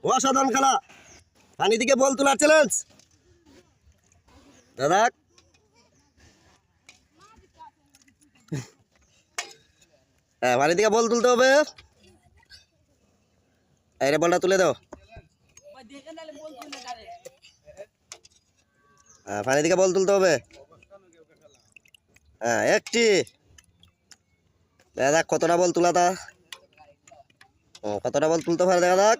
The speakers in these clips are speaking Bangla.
অসাধারণ খেলা। পানি দিকে বল তোলার চ্যালেঞ্জ। দাদা হ্যাঁ, পানি দিকে বল তুলতে হবে। এই রে, বলটা তুলে দাও। হ্যাঁ, পানি দিকে বল তুলতে হবে। হ্যাঁ, একটি দাদা কতটা বল তুলা তা কতটা বল তুলতে পারে দেখা যাক।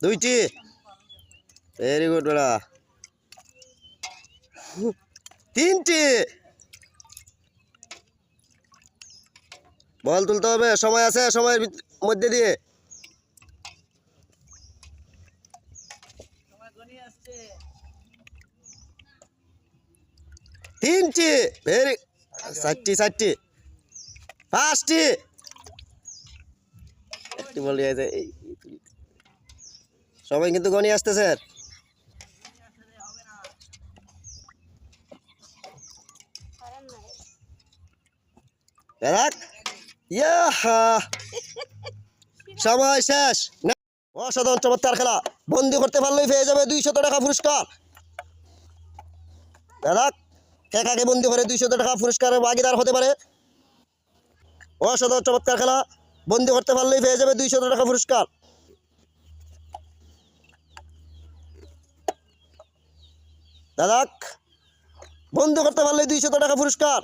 দুইটি। ভেরি গুড বেড়া। তিনটি। বল তুলতে হবে, সময় আছে, সময়ের মধ্যে দিয়ে। তিনটি। ভেরি চারটি পাঁচটি। একটি বল আছে। সবাই কিন্তু গনি আসতেছে। সময় শেষ। অসাধারণ চমৎকার খেলা। বন্দি করতে পারলেই পেয়ে যাবে 200 টাকা পুরস্কার। দাদা কাকে বন্দি করে 200 টাকা পুরস্কারের ভাগিদার হতে পারে। অসাধারণ চমৎকার খেলা। বন্দি করতে পারলেই পেয়ে যাবে 200 টাকা পুরস্কার। দাদা বন্দি করতে পারলেই 200 টাকা পুরস্কার।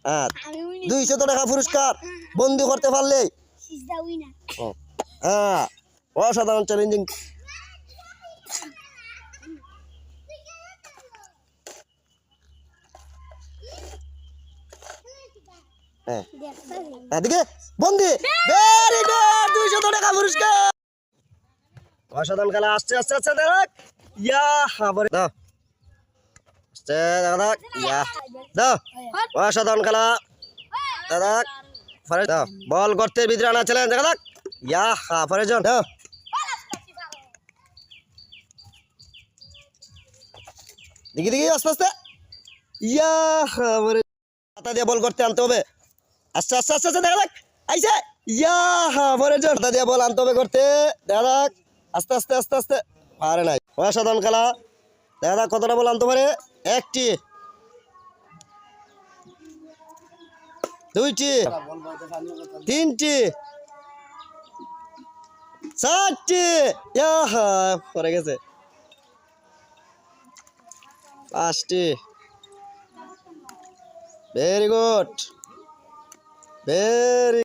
হ্যাঁ, 200 টাকা পুরস্কার বন্দি করতে পারলে। হ্যাঁ, অসাধারণ চ্যালেঞ্জিং। এদিকে বন্দি। ভেরি গুড, 200 টাকা পুরস্কার। অসাধারণ খেলা। আসছে আসছে আসছে দেখ। ইয়া হাবরে দাও। আসছে দাদা। ইয়া দাও। অসাধারণ খেলা দাদা। ফরে দাও। বল করতে ভিতরে আনা চ্যালেঞ্জ দেখা যাক। ইয়া হাফরে জন দাও। দেখি দেখি আস্তে আস্তে। ইয়া হাবরে হাতা দিয়ে বল করতে আনতে হবে। আস্তে আস্তে আস্তে আস্তে দেখা যাক। আইছে। ইয়া হাবরে জন হাতা দিয়ে বল আনতে হবে করতে দেখা যাক। আস্তে আস্তে আস্তে আস্তে পারে নাই। অসাধারণ খেলা দেখা যাক কতটা বল আনতে পারে। একটি, দুইটি, তিনটি, চারটি। পরে গেছে। পাঁচটি। Very good, very